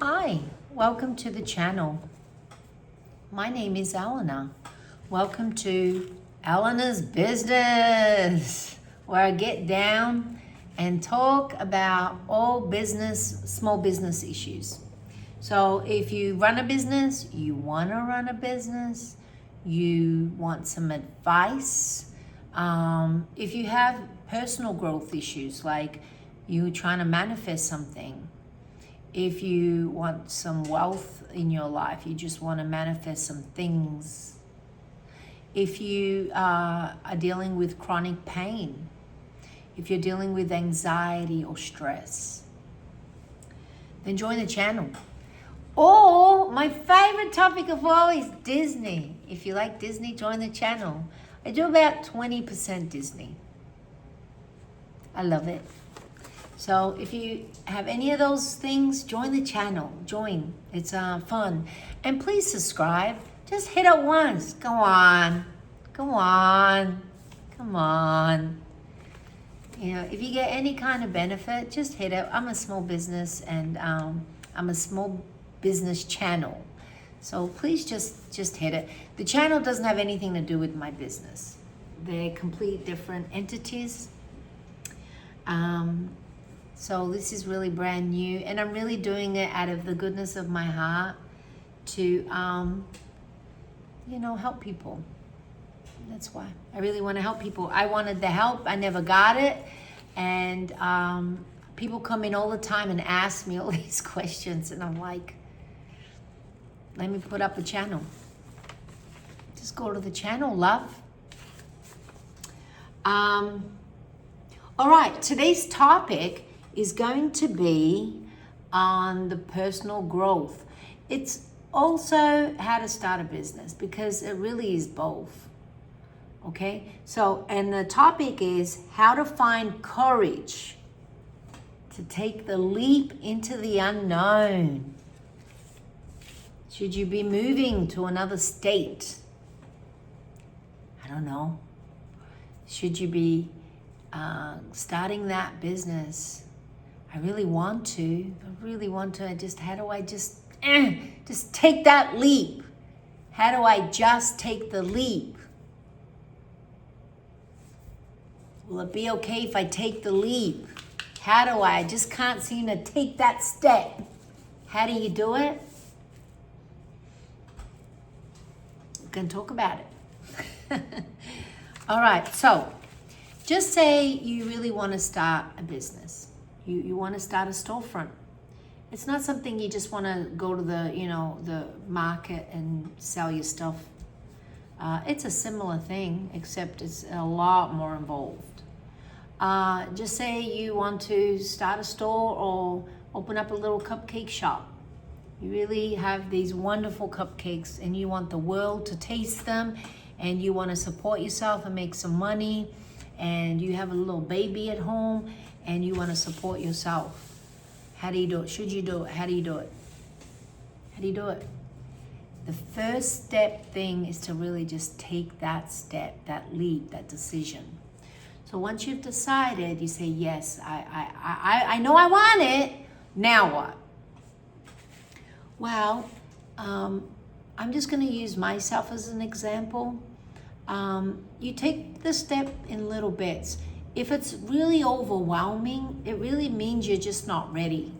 Hi, welcome to the channel. My name is Eleanor. Welcome to Eleanor's Business, where I get down and talk about all business, small business issues. So if you run a business, you want to run a business, you want some advice, if you have personal growth issues like you're trying to manifest something, if you want some wealth in your life, you just want to manifest some things. If you are dealing with chronic pain, if you're dealing with anxiety or stress, then join the channel. Or my favorite topic of all is Disney. If you like Disney, join the channel. I do about 20% Disney. I love it. So if you have any of those things, join the channel. Join. It's fun. And please subscribe. Just hit it once. Go on. Come on. Come on. You know, if you get any kind of benefit, just hit it. I'm a small business and I'm a small business channel. So please just hit it. The channel doesn't have anything to do with my business. They're complete different entities. So this is really brand new, and I'm really doing it out of the goodness of my heart to, help people. That's why I really want to help people. I wanted the help. I never got it. And people come in all the time and ask me all these questions, and I'm like, let me put up a channel. Just go to the channel, love. All right, today's topic is going to be on the personal growth. It's also how to start a business, because it really is both. Okay, so, and the topic is how to find courage to take the leap into the unknown. Should you be moving to another state? I don't know. Should you be starting that business? I really want to. How do I just take that leap? How do I just take the leap? Will it be okay if I take the leap? How do I just can't seem to take that step? How do you do it? We can talk about it. All right, so just say you really want to start a business. You want to start a storefront. It's not something you just want to go to the market and sell your stuff. It's a similar thing, except it's a lot more involved. Just say you want to start a store or open up a little cupcake shop. You really have these wonderful cupcakes and you want the world to taste them, and you want to support yourself and make some money, and you have a little baby at home and you want to support yourself. How do you do it? Should you do it? How do you do it? How do you do it? The first thing is to really just take that step, that leap, that decision. So once you've decided, you say, yes, I know I want it. Now what? Well, I'm just going to use myself as an example. You take the step in little bits. If it's really overwhelming, it really means you're just not ready.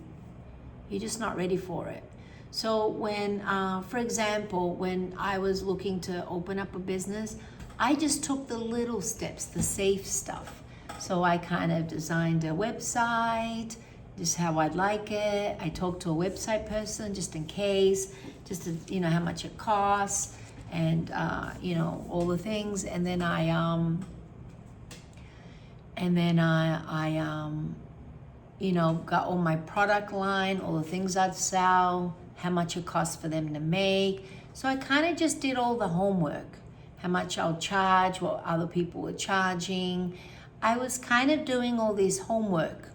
You're just not ready for it. So when, for example, when I was looking to open up a business, I just took the little steps, the safe stuff. So I kind of designed a website, just how I'd like it. I talked to a website person just in case, just to, how much it costs, and all the things. And then I got all my product line, all the things I'd sell, how much it costs for them to make. So I kind of just did all the homework, how much I'll charge, what other people were charging. I was kind of doing all this homework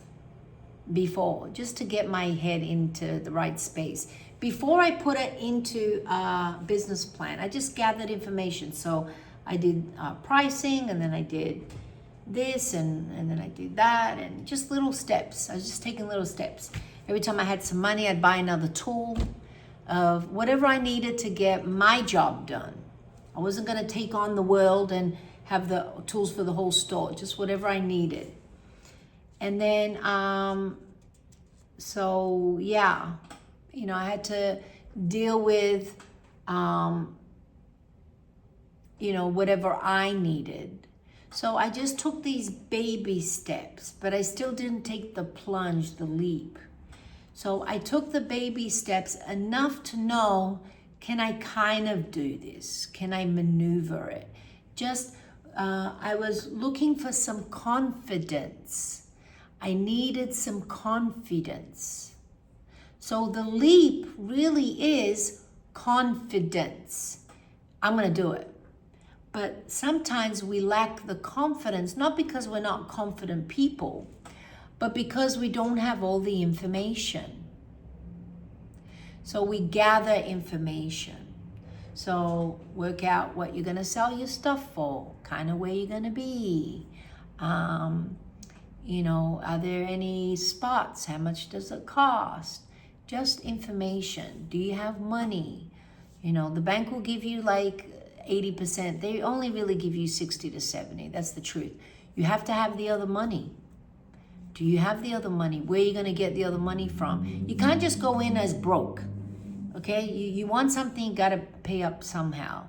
before, just to get my head into the right space. Before I put it into a business plan, I just gathered information. So I did pricing, and then I did this, and then I did that, and just little steps. I was just taking little steps. Every time I had some money, I'd buy another tool of whatever I needed to get my job done. I wasn't going to take on the world and have the tools for the whole store, just whatever I needed. And then, so yeah, you know, I had to deal with, you know, whatever I needed. So I just took these baby steps, but I still didn't take the plunge, the leap. So I took the baby steps enough to know, can I kind of do this? Can I maneuver it? Just, I was looking for some confidence. I needed some confidence. So the leap really is confidence. I'm going to do it. But sometimes we lack the confidence, not because we're not confident people, but because we don't have all the information. So we gather information. So work out what you're going to sell your stuff for, kind of where you're going to be. You know, are there any spots? How much does it cost? Just information. Do you have money? You know, the bank will give you like 80%. They only really give you 60 to 70. That's the truth. You have to have the other money. Do you have the other money? Where are you going to get the other money from? You can't just go in as broke. Okay? You want something, you got to pay up somehow.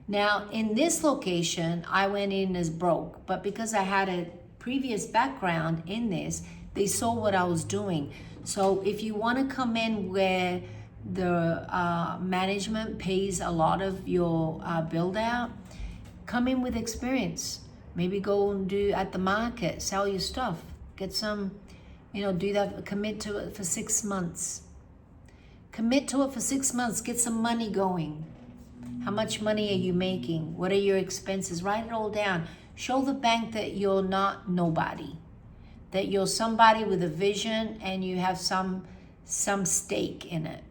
Now, in this location, I went in as broke, but because I had a previous background in this, they saw what I was doing. So if you want to come in where the management pays a lot of your build out, come in with experience. Maybe go and do at the market, sell your stuff. Get some, you know, do that, commit to it for 6 months. Commit to it for 6 months, get some money going. How much money are you making? What are your expenses? Write it all down. Show the bank that you're not nobody, that you're somebody with a vision and you have some stake in it,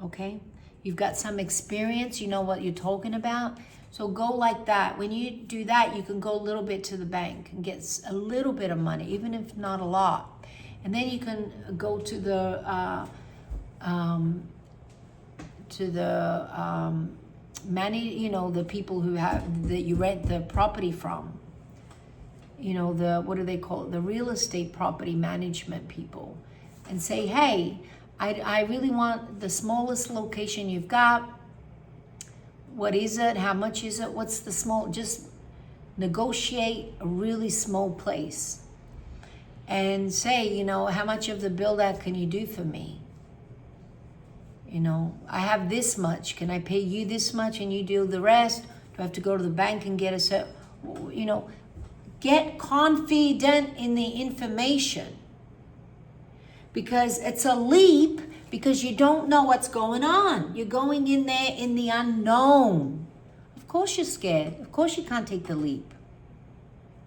okay? You've got some experience, you know what you're talking about. So go like that. When you do that, you can go a little bit to the bank and get a little bit of money, even if not a lot. And then you can go to the you know, the people who have that you rent the property from. You know, the, what do they call it? The real estate property management people, and say, hey, I really want the smallest location you've got. What is it? How much is it? What's the small? Just negotiate a really small place and say, you know, how much of the build out can you do for me? You know, I have this much. Can I pay you this much and you do the rest? Do I have to go to the bank and get a set? You know, get confident in the information, because it's a leap, because you don't know what's going on. You're going in there in the unknown. Of course you're scared. Of course you can't take the leap.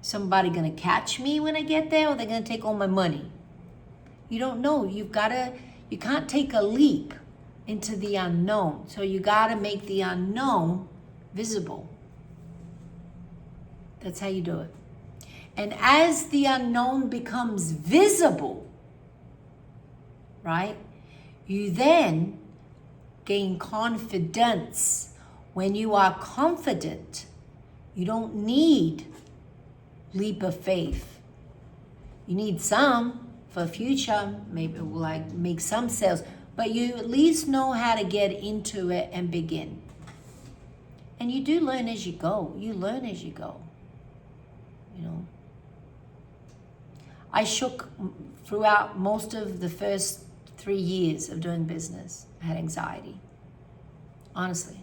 Somebody gonna catch me when I get there, or they're gonna take all my money? You don't know. You can't take a leap into the unknown. So you gotta make the unknown visible. That's how you do it. And as the unknown becomes visible, right, you then gain confidence. When you are confident, you don't need leap of faith. You need some for future, maybe like make some sales, but you at least know how to get into it and begin. And you do learn as you go. You learn as you go, you know. I shook throughout most of the first 3 years of doing business. I had anxiety, honestly.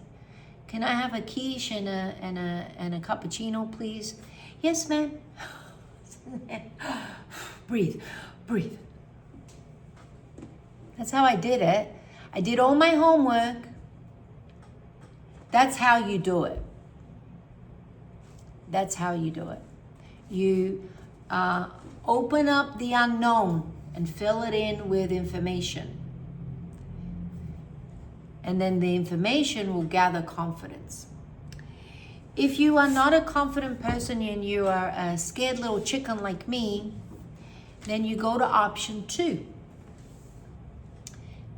Can I have a quiche and a cappuccino, please? Yes, ma'am. Breathe. That's how I did it. I did all my homework. That's how you do it. That's how you do it. You open up the unknown and fill it in with information. And then the information will gather confidence. If you are not a confident person and you are a scared little chicken like me, then you go to option 2.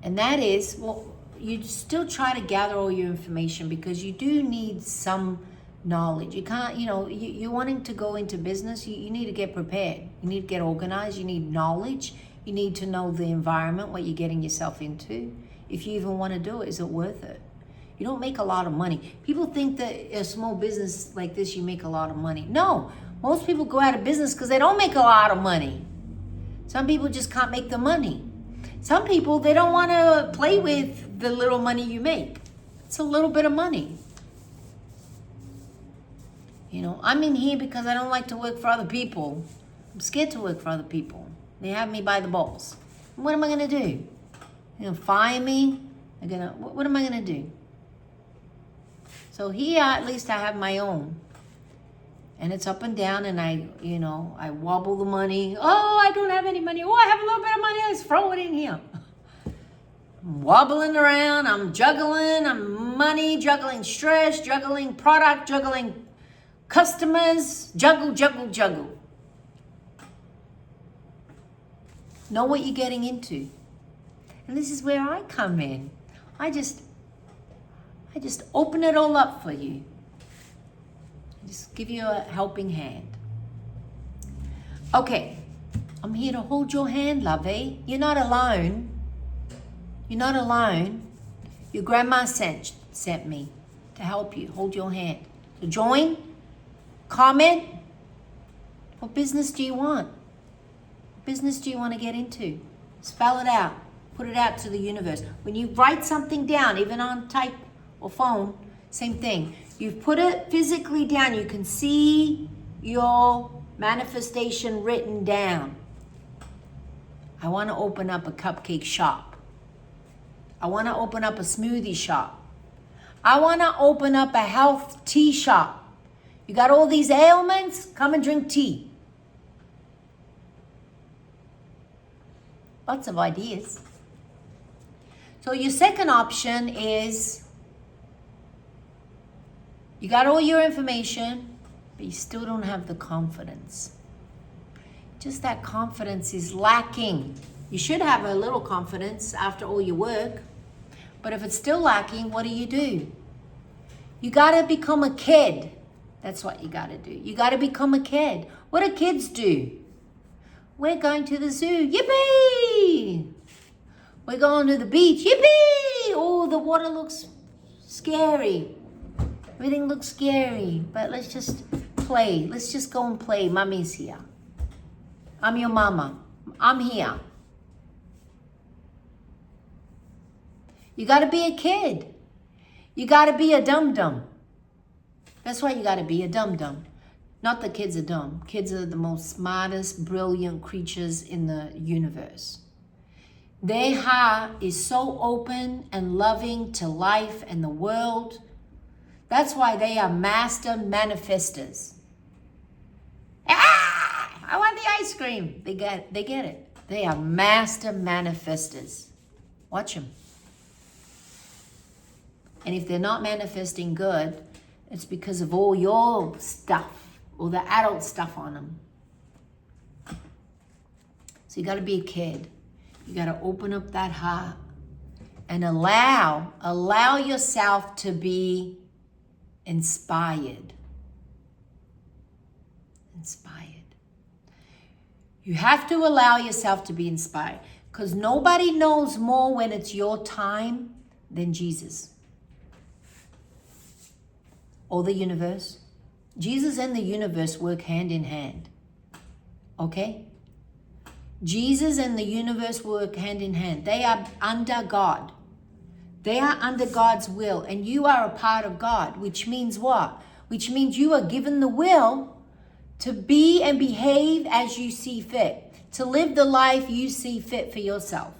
And that is, well, you still try to gather all your information because you do need some knowledge. You can't, you're wanting to go into business, you need to get prepared. You need to get organized. You need knowledge. You need to know the environment, what you're getting yourself into. If you even want to do it, is it worth it? You don't make a lot of money. People think that a small business like this, you make a lot of money. No, most people go out of business because they don't make a lot of money. Some people just can't make the money. Some people, they don't want to play with the little money you make. It's a little bit of money. I'm in here because I don't like to work for other people. I'm scared to work for other people. They have me by the balls. What am I going to do? They're going to fire me? What am I going to do? So here, at least I have my own. And it's up and down, and I wobble the money. Oh, I don't have any money. Oh, I have a little bit of money. Let's throw it in here. I'm wobbling around. I'm juggling. I'm money, juggling stress, juggling product, juggling customers. Juggle. Know what you're getting into. And this is where I come in. I just open it all up for you. Just give you a helping hand. Okay, I'm here to hold your hand, lovey. You're not alone. You're not alone. Your grandma sent me to help you, hold your hand. So join, comment. What business do you want? What business do you want to get into? Spell it out. Put it out to the universe. When you write something down, even on type or phone, same thing. You've put it physically down. You can see your manifestation written down. I want to open up a cupcake shop. I want to open up a smoothie shop. I want to open up a health tea shop. You got all these ailments? Come and drink tea. Lots of ideas. So your second option is you got all your information, but you still don't have the confidence. Just that confidence is lacking. You should have a little confidence after all your work. But if it's still lacking, what do? You got to become a kid. That's what you got to do. You got to become a kid. What do kids do? We're going to the zoo. Yippee! We're going to the beach. Yippee! Oh, the water looks scary. Everything looks scary, but let's just play. Let's just go and play. Mommy's here. I'm your mama. I'm here. You got to be a kid. You got to be a dum-dum. That's why you got to be a dum-dum. Not that kids are dumb. Kids are the most smartest, brilliant creatures in the universe. Their heart is so open and loving to life and the world. That's why they are master manifestors. I want the ice cream. They get it. They are master manifestors. Watch them. And if they're not manifesting good, it's because of all your stuff, all the adult stuff on them. So you got to be a kid. You got to open up that heart and allow yourself to be inspired. You have to allow yourself to be inspired because nobody knows more when it's your time than Jesus or the universe. Jesus and the universe work hand in hand. Okay? Jesus and the universe work hand in hand. They are under God. They are under God's will, and you are a part of God, which means what? Which means you are given the will to be and behave as you see fit, to live the life you see fit for yourself.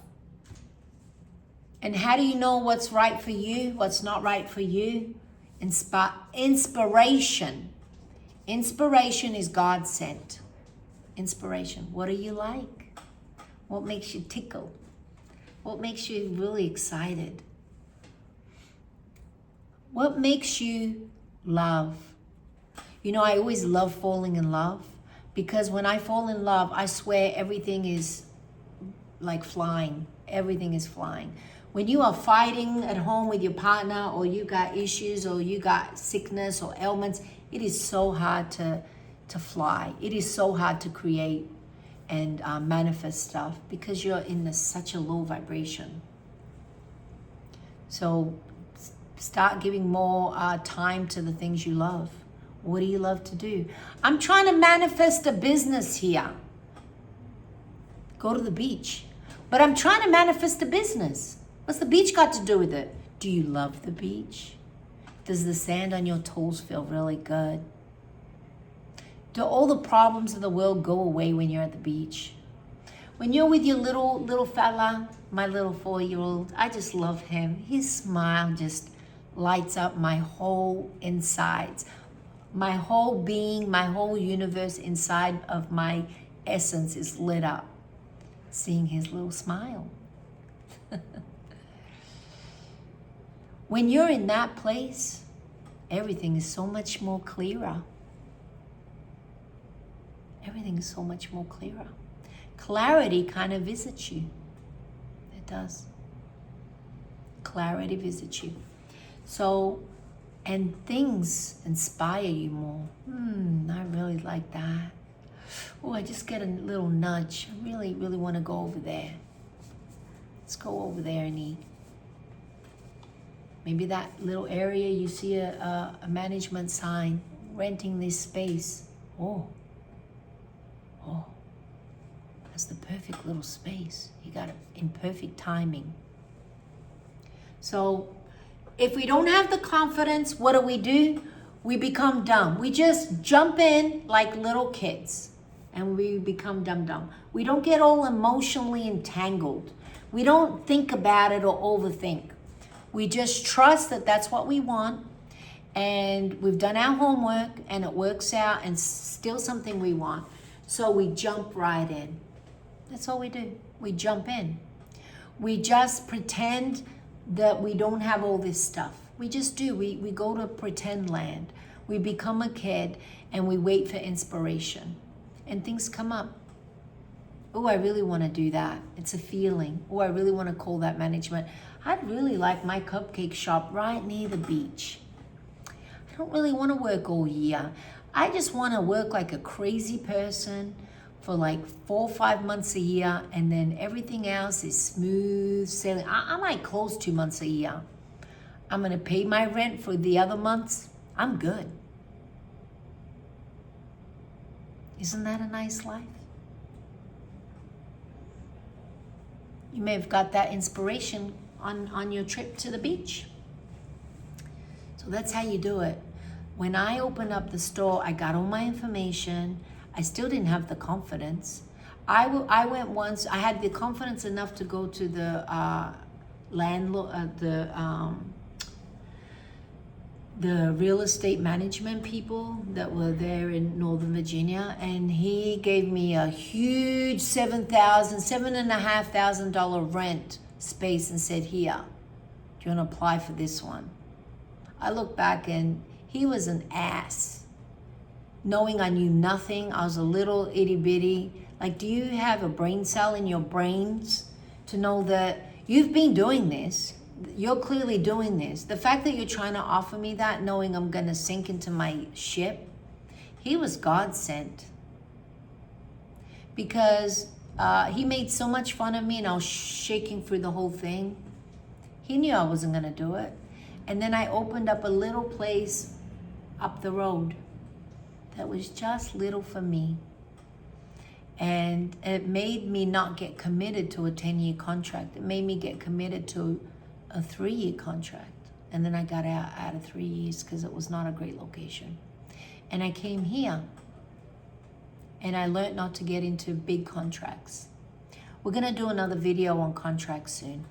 And how do you know what's right for you, what's not right for you? Inspiration. Inspiration is God sent. Inspiration. What are you like? What makes you tickle? What makes you really excited? What makes you love? You know, I always love falling in love because when I fall in love, I swear everything is like flying. everything is flying. When you are fighting at home with your partner, or you got issues, or you got sickness or ailments, it is so hard to fly. It is so hard to create and manifest stuff, because you're in such a low vibration. So start giving more time to the things you love. What do you love to do? I'm trying to manifest a business here. Go to the beach. But I'm trying to manifest a business. What's the beach got to do with it? Do you love the beach? Does the sand on your toes feel really good? Do all the problems of the world go away when you're at the beach? When you're with your little fella, my little 4-year-old, I just love him. His smile just lights up my whole insides. My whole being, my whole universe inside of my essence is lit up, seeing his little smile. When you're in that place, everything is so much more clearer. Everything is so much more clearer. Clarity kind of visits you. It does. Clarity visits you. So, and things inspire you more. I really like that. Oh, I just get a little nudge. I really, really want to go over there. Let's go over there and eat. Maybe that little area you see a management sign, renting this space. Oh, that's the perfect little space. You got it in perfect timing. So if we don't have the confidence, what do? We become dumb. We just jump in like little kids and we become dumb. We don't get all emotionally entangled. We don't think about it or overthink. We just trust that that's what we want, and we've done our homework and it works out and still something we want. So we jump right in. That's all we do. We jump in. We just pretend that we don't have all this stuff. We just do. We go to pretend land. We become a kid and we wait for inspiration. And things come up. Oh, I really want to do that. It's a feeling. Oh, I really want to call that management. I'd really like my cupcake shop right near the beach. I don't really want to work all year. I just want to work like a crazy person for like 4 or 5 months a year, and then everything else is smooth sailing. I might close 2 months a year. I'm going to pay my rent for the other months. I'm good. Isn't that a nice life? You may have got that inspiration on your trip to the beach. So that's how you do it. When I opened up the store, I got all my information. I still didn't have the confidence. I went once. I had the confidence enough to go to the landlord, the real estate management people that were there in Northern Virginia, and he gave me a huge $7,500 rent space and said, "Here, do you want to apply for this one?" I look back and he was an ass. Knowing I knew nothing, I was a little itty bitty. Like, do you have a brain cell in your brains to know that you've been doing this? You're clearly doing this. The fact that you're trying to offer me that, knowing I'm going to sink into my ship, he was God sent. Because he made so much fun of me and I was shaking through the whole thing. He knew I wasn't going to do it. And then I opened up a little place up the road that was just little for me. And it made me not get committed to a 10-year contract. It made me get committed to a 3-year contract. And then I got out of 3 years because it was not a great location. And I came here and I learned not to get into big contracts. We're gonna do another video on contracts soon.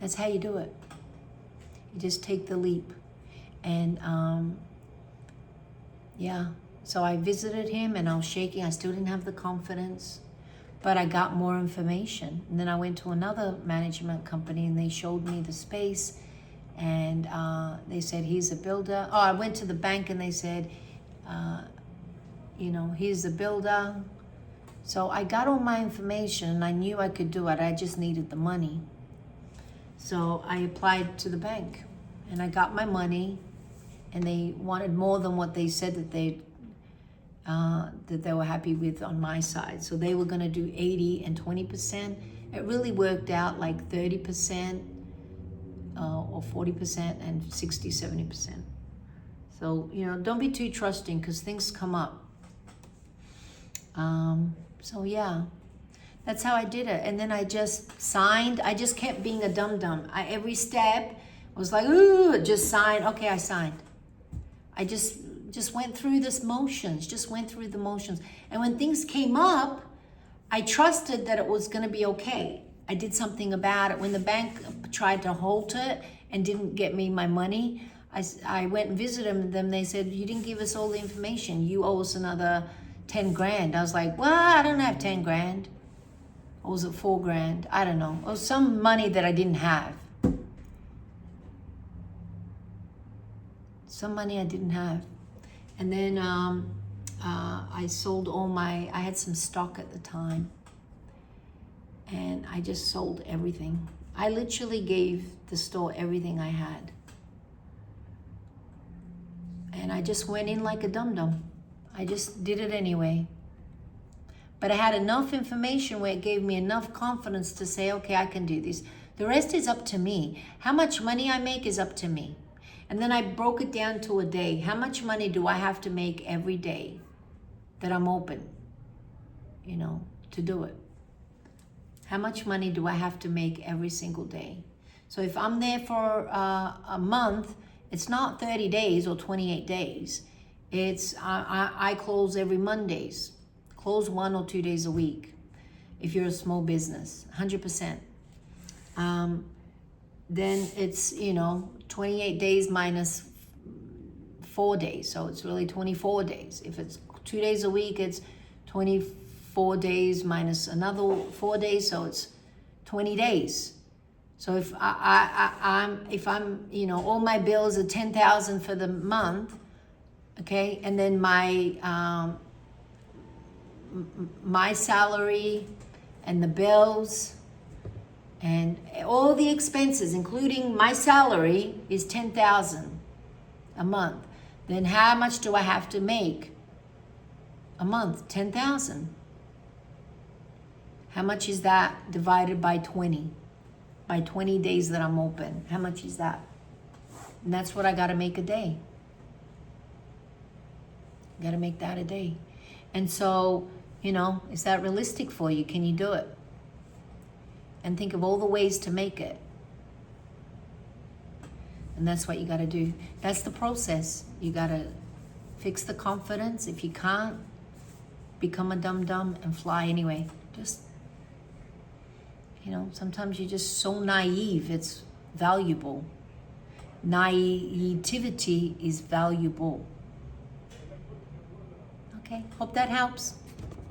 That's how you do it. You just take the leap. And yeah, so I visited him and I was shaking. I still didn't have the confidence, but I got more information. And then I went to another management company and they showed me the space and they said, he's a builder. Oh, I went to the bank and they said, you know, he's a builder. So I got all my information and I knew I could do it. I just needed the money. So I applied to the bank and I got my money, and they wanted more than what they said that they were happy with on my side. So they were going to do 80 and 20%. It really worked out like 30% or 40% and 60, 70%. So, don't be too trusting because things come up. So yeah, that's how I did it. And then I just signed. I just kept being a dum-dum. Every step was like, ooh, just sign. Okay, I signed. I just went through the motions. And when things came up, I trusted that it was going to be okay. I did something about it. When the bank tried to halt it and didn't get me my money, I went and visited them. They said, you didn't give us all the information. You owe us another 10 grand. I was like, well, I don't have 10 grand. Or was it 4 grand? I don't know. It was some money that I didn't have. Some money I didn't have. And then I sold I had some stock at the time. And I just sold everything. I literally gave the store everything I had. And I just went in like a dum-dum. I just did it anyway. But I had enough information where it gave me enough confidence to say, okay, I can do this. The rest is up to me. How much money I make is up to me. And then I broke it down to a day. How much money do I have to make every day that I'm open, to do it? How much money do I have to make every single day? So if I'm there for a month, it's not 30 days or 28 days. It's I close every Mondays. Close 1 or 2 days a week. If you're a small business, 100%. Then it's 28 days minus 4 days, so it's really 24 days. If it's 2 days a week, it's 24 days minus another 4 days, so it's 20 days. So if I'm all my bills are 10,000 for the month, okay, and then my salary and the bills and all the expenses, including my salary, is 10,000 a month. Then how much do I have to make a month? 10,000. How much is that divided by 20? By 20 days that I'm open. How much is that? And that's what I got to make a day. Got to make that a day. And so, is that realistic for you? Can you do it? And think of all the ways to make it. And that's what you got to do. That's the process. You got to fix the confidence. If you can't, become a dum-dum and fly anyway. Just, sometimes you're just so naive. It's valuable. Naivety is valuable. Okay, hope that helps.